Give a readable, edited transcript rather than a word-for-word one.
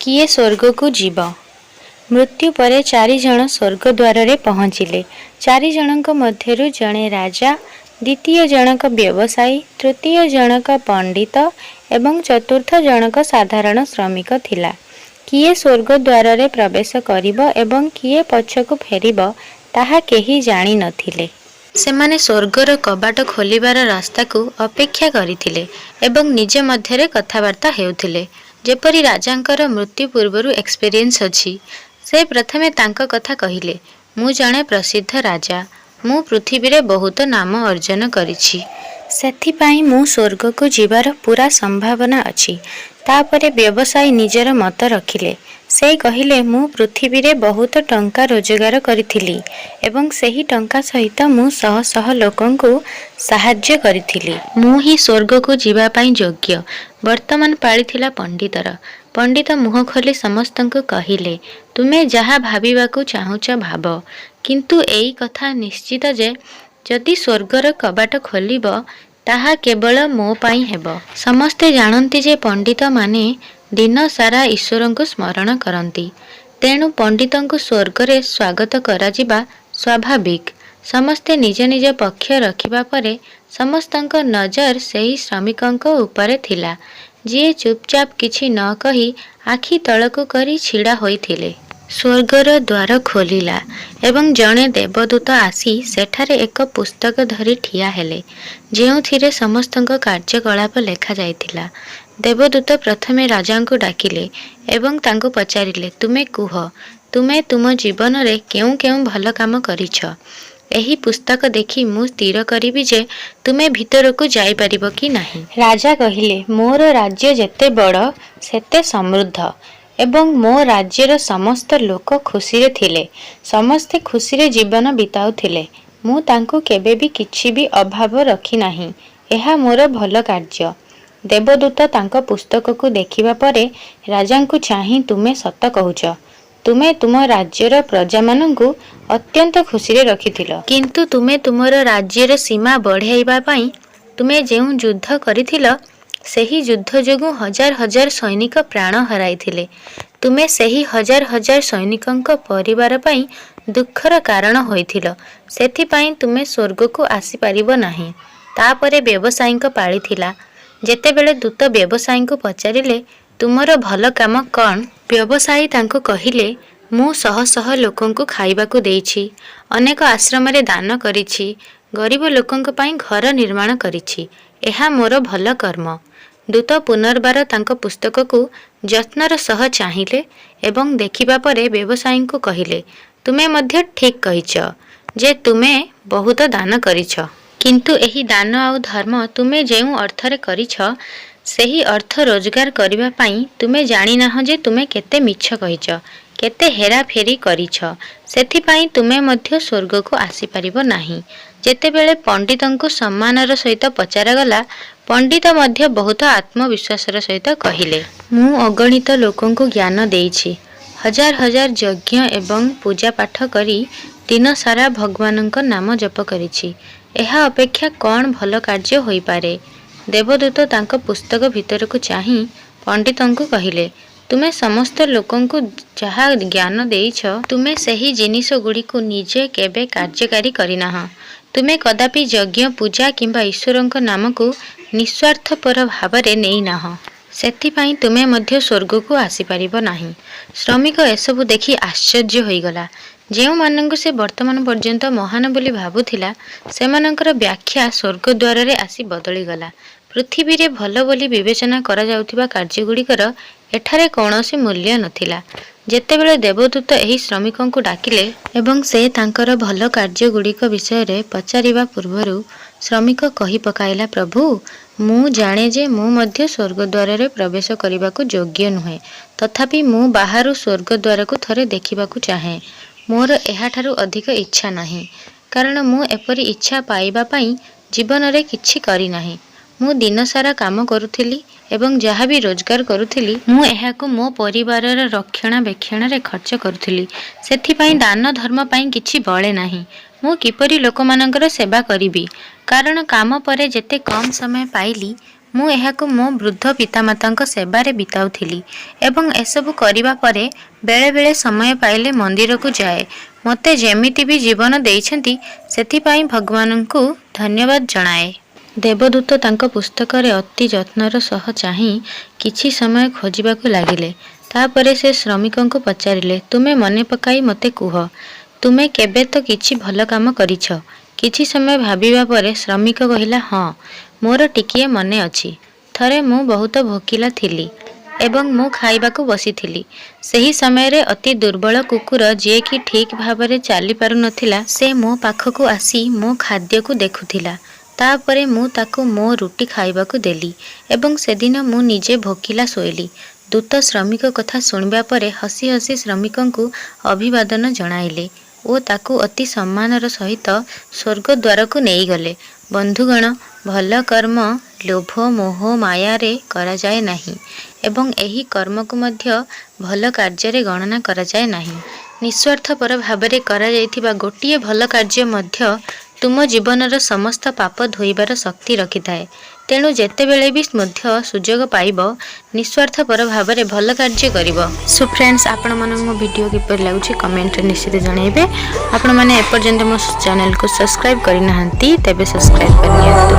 किए स्वर्ग को जीव। मृत्यु परे चारि जण स्वर्ग द्वार रे पहुँचिले। चारि जनक मध्यरु जणे राजा, द्वितीय जनक व्यवसायी, तृतीय जनक पंडित एवं चतुर्थ जनक साधारण श्रमिक थिला। किए स्वर्ग द्वार रे प्रवेश करिब एवं किए पछकु फेरिब ताहा केही जानि नथिले। सेमाने स्वर्गर कबाट खोलिबार रास्ता को अपेक्षा करिथिले एवं निज मध्यरे कथावार्ता हेउथिले। जेपरि राजांकर मृत्यु पूर्वरु एक्सपीरियंस अछि। से प्रथमे तांक कथा कहिले, मु जणे प्रसिद्ध राजा, मु पृथ्वी रे बहुत नाम अर्जन करिछि, सेथिपाई मु स्वर्ग को जीवार पूरा संभावना अछि। तापरे व्यवसायी निजर मत रखिले। से कहिले, मु पृथ्वी रे बहुत टंका रोजगार करिथिली एवं सेही टंका सहित मु शह शह लोकंकु साहाय्य करिथिली। मु ही स्वर्ग को जीवा पाई योग्य। वर्तमान पाळिथिला पंडितर। पंडित मुह खोली समस्तंकु कहिले, तुमे जहा भाबिबाकु चाहुच भाब, किंतु एई कथा निश्चित जे जदि स्वर्गर कबाट खोलिब ताहा केवल मो पाई हेब। समस्ते जानती जे पंडित माने दिन सारा ईश्वरंकु स्मरण करंती, तेणु पंडितंकु स्वर्गरे स्वागत कराजिबा स्वाभाविक। समस्ते निज निज पक्ष रखिबा परे समस्तंक नजर सेही श्रमिकंक उपरे थिला, जिए चुपचाप किछि न कही आखि तळकु करी छिड़ा होइथिले। स्वर्गर द्वार खोलिला एवं जणे देवदूत आसी सेठारे एक पुस्तक धरी ठिया हेले, जेउथिरे समस्तंक कार्यकलाप लेखा जाइथिला। देवदूत प्रथमे राजांकु डाकिले एवं तांकु पचारिले, तुमे कुह, तुमे तुम जीवन रे केउ केउ भल काम करिछ। एही पुस्तक देखि मु स्थिर करिबि जे तुमे भितरकु जाई परिबो कि नाही। राजा कहिले, मोर राज्य जेते बड़ सेते समृद्ध एवं मो राज्यर समस्त लोक खुशी रे थिले, समस्ते खुशी रे जीवन बिताउथिले। मु तांकु केबे भी किछि भी अभाव रखी नाही। एहा मोर भल कार्य। देवदूत तांको पुस्तक को देखिबा परे राजांकु चाहि, तुमे सत कहुच, तुमे तुम राज्यर प्रजा मानंकु अत्यंत खुशी रे रखिथिल, किंतु तुमे तुमर राज्यर सीमा बढ़ाइबा पई तुमे जेउ युद्ध करिथिल, सेही युद्ध जोगु हजार हजार सैनिक प्राण हराइथिले। तुमे सेही हजार हजार सैनिकंक परिवार पई दुखर कारण होइथिल, सेथि पई तुमे स्वर्ग को आसी परिबो नाही। तापरे व्यवसायींक पाळी थिला। जेतेबेले दूत व्यवसायी को पचारिले, तुमर भल काम कौन? व्यवसायी तांको कहिले, मु शह शह लोकंकु खाइबाकु देइछि, अनेक आश्रम रे दान करिछि, गरीब लोकंक पई घर निर्माण करिछि, एहा मोर भल कर्म। दूत पुनर्बार तांको पुस्तक को जत्नर सह चाहिले एवं देखिबा परे व्यवसायी को कहिले, तुमे मध्य ठीक कहिछ जे तुमे बहुत दान करिछ, किंतु एही दान आउ धर्म तुमे जेउ अर्थरे करिछ, सेही अर्थ रोजगार करिबा पई तुमे जानि नाह जे तुमे केते मिछ कहिछ, केते हेरा फेरी करिछ, सेथि पई तुमे मध्य स्वर्ग को आसी परिबो नाही। जेतेबेले पंडितंकु सम्मानर सहित पचारा गला, पंडित मध्य बहुत आत्मविश्वासर सहित कहिले, मु अगणित लोकंकु ज्ञान देइछि, हजार हजार यज्ञ एवं पूजा पाठ करी दिन सारा भगवानंक नाम जप करिछि, एहा अपेक्षा कौन भल कार्य होई पारे। देवदूत तांको पुस्तक भितर को चाहि पंडितंकु कहिले, तुमे समस्त लोकंकु जहा ज्ञान देइछ, तुमे सेही जिनिस गुडी को निजे केबे कार्यकारी करिनाह। तुमे कदापि यज्ञ पूजा किंबा ईश्वरंक नाम को निस्वार्थपर भावरे नेई नाह, सेथिपाई तुमे मध्य स्वर्ग को आसी परिबो नाही। श्रमिक एसबु देखि आश्चर्य होइगला। जेउ मानंकु से वर्तमान पर्यंत महान बोली भाबुथिला, सेमानंकर व्याख्या स्वर्ग द्वार रे आसी बदली गला। पृथ्वी रे भल बोली विवेचना करा जाउथिबा कार्य गुडीकर एठारे कौनसी मूल्य नथिला। जेतेबेले देवदूत एही श्रमिकंकु डाकिले एवं से तांकर भल कार्य गुडीक विषय रे पचारिबा पूर्वरु श्रमिक कहि पकाइला, प्रभु मु जाने जे मु मध्य स्वर्ग द्वार रे प्रवेश करिबाकु योग्य नुहे, तथापि मु बाहरु स्वर्ग द्वार को थरे देखिबाकु चाहे। मोर एहाठारु अधिक इच्छा नाही, कारण मु एपरि इच्छा पाइबा पई जीवन रे किछि करि नाही। मु दिन सारा काम करुथिली एवं जहाँ भी रोजगार करुथिली, मु एहाकु मो परिवारर रक्षणाबेक्षण रे खर्च करुथिली, सेथिपाई दान धर्म पाई किछि बळे नाही। मु किपरि लोकमानंकर सेवा करिबि, कारण काम परे जेते कम समय पाइली ମୁଁ ଏହାକୁ ମୋ ବୃଦ୍ଧ ପିତାମାତାଙ୍କ ସେବାରେ ବିତାଉଥିଲି ଏବଂ ଏସବୁ କରିବା ପରେ ବେଳେ ବେଳେ ସମୟ ପାଇଲେ ମନ୍ଦିରକୁ ଯାଏ। ମୋତେ ଯେମିତି ବି ଜୀବନ ଦେଇଛନ୍ତି ସେଥିପାଇଁ ଭଗବାନଙ୍କୁ ଧନ୍ୟବାଦ ଜଣାଏ। ଦେବଦୂତ ତାଙ୍କ ପୁସ୍ତକରେ ଅତି ଯତ୍ନର ସହ ଚାହିଁ କିଛି ସମୟ ଖୋଜିବାକୁ ଲାଗିଲେ। ତାପରେ ସେ ଶ୍ରମିକଙ୍କୁ ପଚାରିଲେ, ତୁମେ ମନେ ପକାଇ ମୋତେ କୁହ, ତୁମେ କେବେ ତ କିଛି ଭଲ କାମ କରିଛ? କିଛି ସମୟ ଭାବିବା ପରେ ଶ୍ରମିକ କହିଲା, ହଁ, ମୋର ଟିକିଏ ମନେ ଅଛି। ଥରେ ମୁଁ ବହୁତ ଭୋକିଲା ଥିଲି ଏବଂ ମୁଁ ଖାଇବାକୁ ବସିଥିଲି। ସେହି ସମୟରେ ଅତି ଦୁର୍ବଳ କୁକୁର, ଯିଏକି ଠିକ୍ ଭାବରେ ଚାଲିପାରୁନଥିଲା, ସେ ମୋ ପାଖକୁ ଆସି ମୋ ଖାଦ୍ୟକୁ ଦେଖୁଥିଲା। ତାପରେ ମୁଁ ତାକୁ ମୋ ରୁଟି ଖାଇବାକୁ ଦେଲି ଏବଂ ସେଦିନ ମୁଁ ନିଜେ ଭୋକିଲା ଶୋଇଲି। ଦୂତ ଶ୍ରମିକ କଥା ଶୁଣିବା ପରେ ହସି ହସି ଶ୍ରମିକଙ୍କୁ ଅଭିବାଦନ ଜଣାଇଲେ ଓ ତାକୁ ଅତି ସମ୍ମାନର ସହିତ ସ୍ୱର୍ଗଦ୍ୱାରକୁ ନେଇଗଲେ। ବନ୍ଧୁଗଣ, ଭଲ କର୍ମ ଲୋଭ ମୋହ ମାୟାରେ କରାଯାଏ ନାହିଁ ଏବଂ ଏହି କର୍ମକୁ ମଧ୍ୟ ଭଲ କାର୍ଯ୍ୟରେ ଗଣନା କରାଯାଏ ନାହିଁ। ନିଃସ୍ୱାର୍ଥପର ଭାବରେ କରାଯାଇଥିବା ଗୋଟିଏ ଭଲ କାର୍ଯ୍ୟ ମଧ୍ୟ ତୁମ ଜୀବନର ସମସ୍ତ ପାପ ଧୋଇବାର ଶକ୍ତି ରଖିଥାଏ। ତେଣୁ ଯେତେବେଳେ ବି ମଧ୍ୟ ସୁଯୋଗ ପାଇବ, ନିଃସ୍ୱାର୍ଥପର ଭାବରେ ଭଲ କାର୍ଯ୍ୟ କରିବ। ସୋ ଫ୍ରେଣ୍ଡସ୍, ଆପଣମାନଙ୍କୁ ମୋ ଭିଡ଼ିଓ କିପରି ଲାଗୁଛି କମେଣ୍ଟରେ ନିଶ୍ଚିତ ଜଣାଇବେ। ଆପଣମାନେ ଏପର୍ଯ୍ୟନ୍ତ ମୋ ଚ୍ୟାନେଲକୁ ସବସ୍କ୍ରାଇବ୍ କରିନାହାନ୍ତି ତେବେ ସବସ୍କ୍ରାଇବ୍ କରିନିଅନ୍ତୁ।